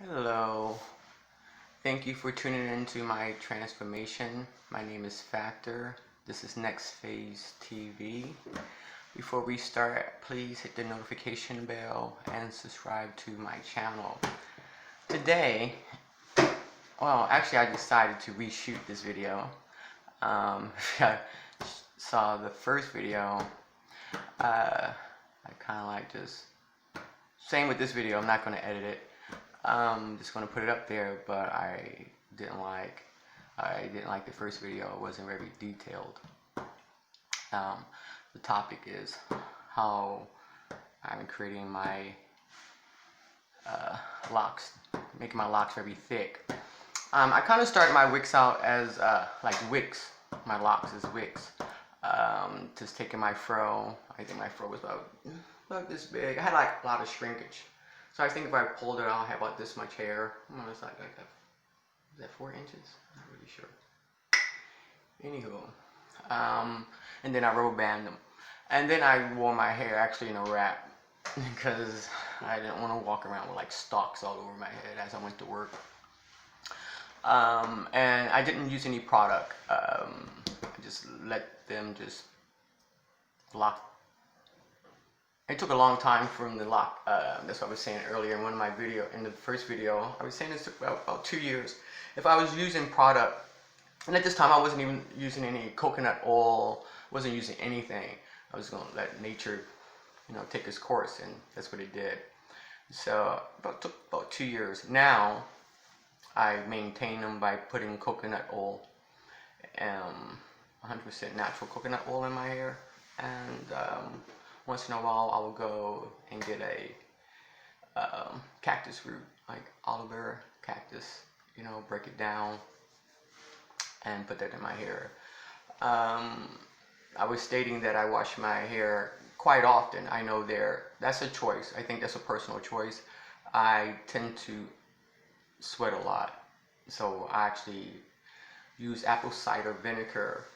Hello, thank you for tuning into my transformation. My name is Factor. This is Next Phase TV. Before we start, please hit the notification bell and subscribe to my channel. Today, actually I decided to reshoot this video. If I saw the first video, I kind of like just, same with this video, I'm not going to edit it. Just going to put it up there, but I didn't like the first video. It wasn't very detailed. The topic is how I'm creating my locks, making my locks very thick. I kind of started my wicks out as like wicks. My locks as wicks. Just taking my fro. I think my fro was about this big. I had like a lot of shrinkage. So I think if I pulled it, I'll have about this much hair. It's like that. Is that 4 inches? Not really sure. Anywho, and then I rubber band them, and then I wore my hair actually in a wrap because I didn't want to walk around with like stalks all over my head as I went to work. And I didn't use any product. I just let them just lock. It took a long time from the lock. That's what I was saying earlier in one of my in the first video. I was saying it took about 2 years. If I was using product, and at this time I wasn't even using any coconut oil, wasn't using anything. I was going to let nature, take its course, and that's what it did. So took about 2 years. Now I maintain them by putting coconut oil, 100% natural coconut oil in my hair, and once in a while I will go and get a cactus root, like aloe vera cactus, break it down and put that in my hair. I was stating that I wash my hair quite often. I know that's a choice. I think that's a personal choice. I tend to sweat a lot, so I actually use apple cider vinegar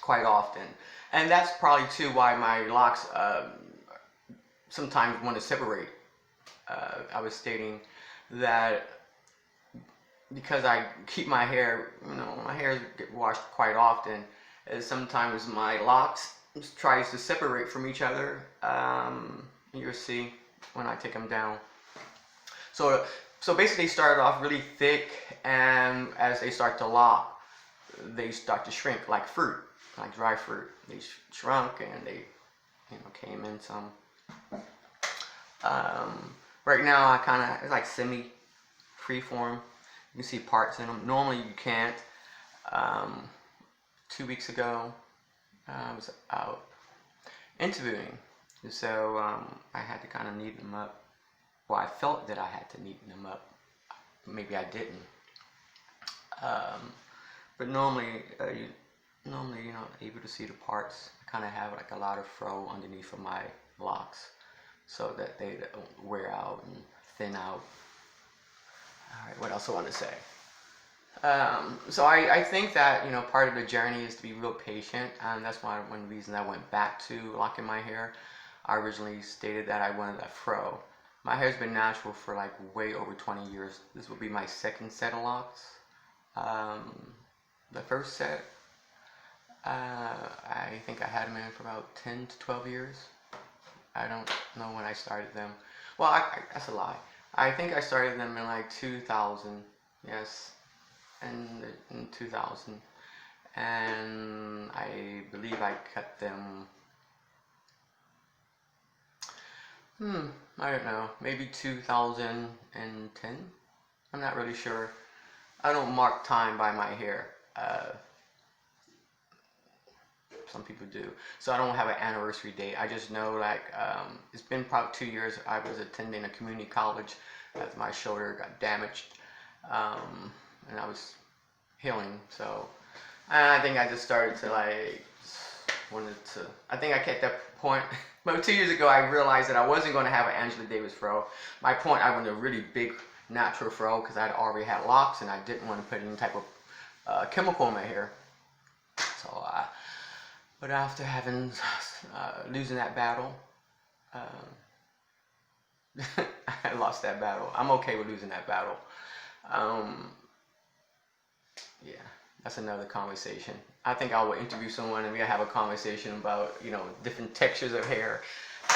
quite often, and that's probably too why my locks sometimes want to separate. I was stating that because I keep my hair, my hair get washed quite often, sometimes my locks tries to separate from each other. You'll see when I take them down. So basically, they started off really thick, and as they start to lock, they start to shrink like fruit. Like dry fruit, they shrunk and they, came in some. Right now, it's like semi freeform. You can see parts in them. Normally, you can't. 2 weeks ago, I was out interviewing, so I had to kind of neaten them up. Well, I felt that I had to neaten them up. Maybe I didn't. But normally, you're not able to see the parts. I kind of have like a lot of fro underneath of my locks so that they don't wear out and thin out. Alright, what else I want to say? So I think that, part of the journey is to be real patient, and that's one reason I went back to locking my hair. I originally stated that I wanted a fro. My hair's been natural for like way over 20 years. This will be my second set of locks. The first set, I think I had them in for about 10 to 12 years. I don't know when I started them. Well, that's a lie. I think I started them in like 2000. Yes, in 2000. And I believe I cut them, I don't know, maybe 2010. I'm not really sure. I don't mark time by my hair. Some people do, so I don't have an anniversary date. I just know it's been probably 2 years. I was attending a community college as my shoulder got damaged, and I was healing. So I think I just started to I think I kept that point. But 2 years ago, I realized that I wasn't going to have an Angela Davis fro. My point, I wanted a really big natural fro because I'd already had locks, and I didn't want to put any type of chemical in my hair. So but after losing that battle, I lost that battle. I'm okay with losing that battle. Yeah, that's another conversation. I think I will interview someone and we'll have a conversation about, different textures of hair.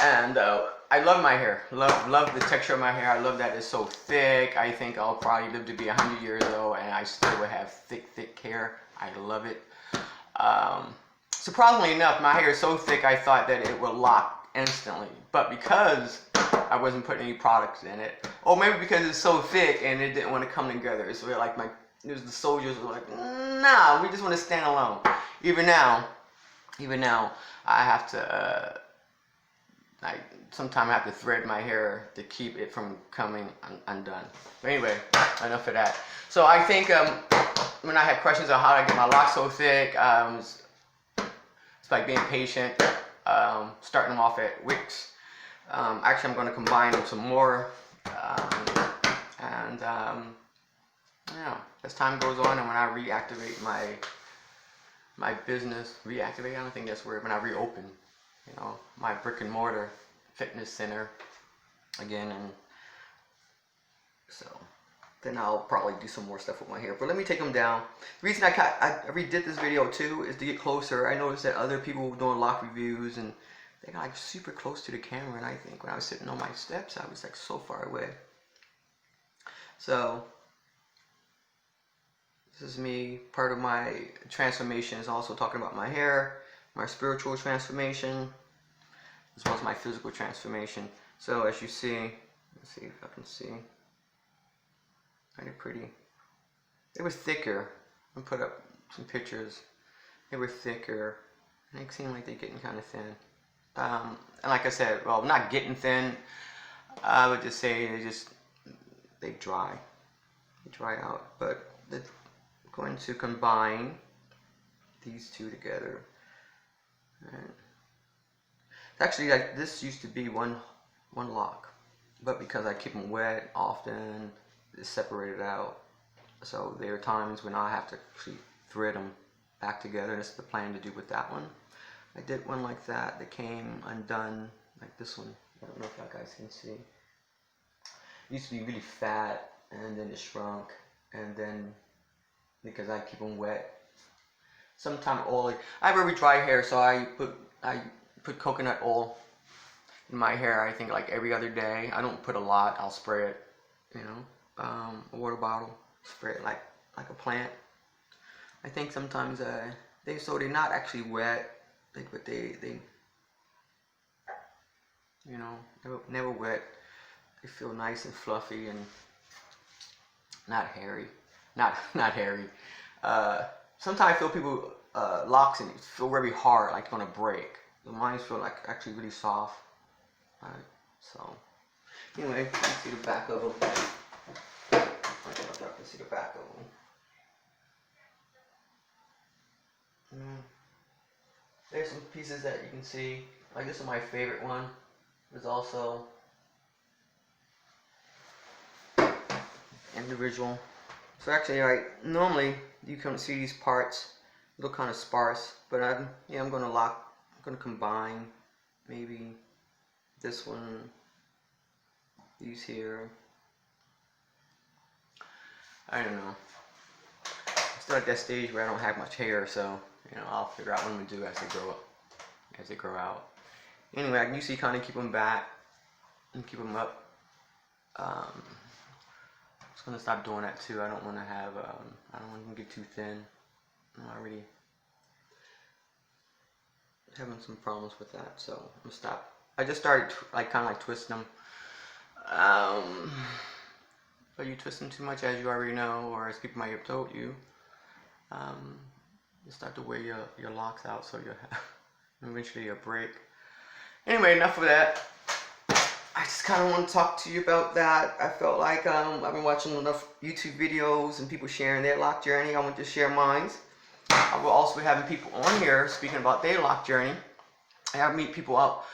And I love my hair. Love the texture of my hair. I love that it's so thick. I think I'll probably live to be 100 years old and I still will have thick hair. I love it. Surprisingly enough, my hair is so thick I thought that it would lock instantly. But because I wasn't putting any products in it, or maybe because it's so thick and it didn't want to come together. It's really like the soldiers were like, nah, we just want to stand alone. Even now, I have to, sometimes I have to thread my hair to keep it from coming undone. But anyway, enough of that. So I think when I have questions on how I get my locks so thick, it's like being patient, starting them off at wicks. Actually, I'm going to combine them some more, as time goes on and when I reactivate my business, I don't think that's word, when I reopen, my brick and mortar fitness center again, and so then I'll probably do some more stuff with my hair. But let me take them down. The reason I redid this video too is to get closer. I noticed that other people were doing lock reviews and they got like super close to the camera, and I think when I was sitting on my steps, I was like so far away. So this is me. Part of my transformation is also talking about my hair, my spiritual transformation, as well as my physical transformation. So as you see, let's see if I can see. Kind of pretty. It was thicker. I put up some pictures. They were thicker. They seem like they're getting kind of thin. And like I said, well, not getting thin. I would just say they dry. They dry out. But I'm going to combine these two together. And actually, like this used to be one lock, but because I keep them wet often, it's separated out. So there are times when I have to actually thread them back together. That's the plan to do with that one. I did one like that came undone, like this one. I don't know if you guys can see. It used to be really fat, and then it shrunk, and then because I keep them wet, sometimes oily. I have very dry hair, so I put coconut oil in my hair. I think like every other day. I don't put a lot. I'll spray it, a water bottle, spray it like a plant. I think sometimes they're not actually wet, but they never wet. They feel nice and fluffy and not hairy, not hairy. Sometimes I feel people locks and feel very hard, like it's gonna break. The mine feel like actually really soft. So anyway, you can see the back of them. I don't know if y'all can see the back of them. There's some pieces that you can see. Like this is my favorite one. There's also individual. So actually, normally you can see these parts, look kind of sparse, but I'm gonna combine maybe this one, these here. I don't know. I'm still at that stage where I don't have much hair, so I'll figure out what I'm gonna do as they grow out. Anyway, I can usually kind of keep them back and keep them up. I'm just gonna stop doing that too. I don't want to have. I don't want them to get too thin. I'm already having some problems with that, so I'm gonna stop. I just started kind of twisting them. But you twist them too much, as you already know, or as people might have told you, you start to wear your locks out, so you eventually you'll break. Anyway, enough of that. I just kind of want to talk to you about that. I felt like I've been watching enough YouTube videos and people sharing their lock journey. I want to share mine. I will also be having people on here speaking about their lock journey. I have meet people out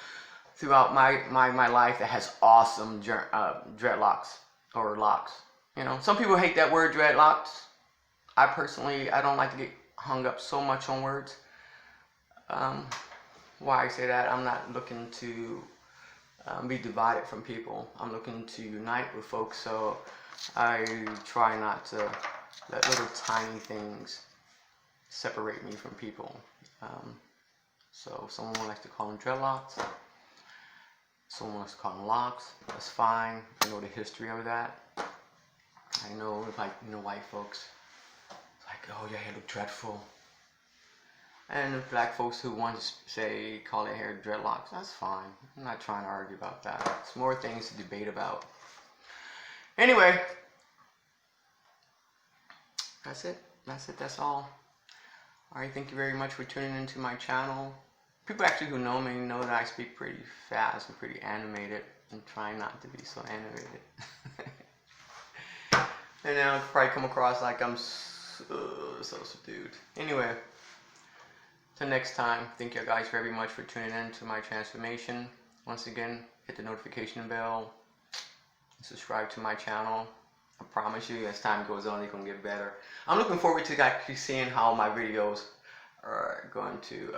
throughout my life that has awesome dreadlocks or locks. Some people hate that word dreadlocks. I personally, I don't like to get hung up so much on words. Why I say that, I'm not looking to be divided from people. I'm looking to unite with folks, so I try not to let little tiny things separate me from people. So if someone likes to call them dreadlocks, someone likes to call them locks, that's fine. I know the history of that. I know, like, white folks, it's like, oh, your hair look dreadful. And black folks who want to say, call their hair dreadlocks, that's fine. I'm not trying to argue about that. It's more things to debate about. Anyway, that's it. That's all. Alright, thank you very much for tuning into my channel. People actually who know me know that I speak pretty fast and pretty animated. I'm trying not to be so animated. And then I'll probably come across like I'm so subdued. Anyway, till next time, thank you guys very much for tuning in to my transformation. Once again, hit the notification bell, subscribe to my channel. I promise you, as time goes on, it's going to get better. I'm looking forward to actually seeing how my videos are going to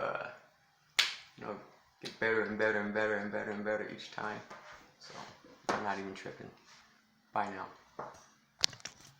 get better and better and better and better and better each time. So I'm not even tripping. Bye now.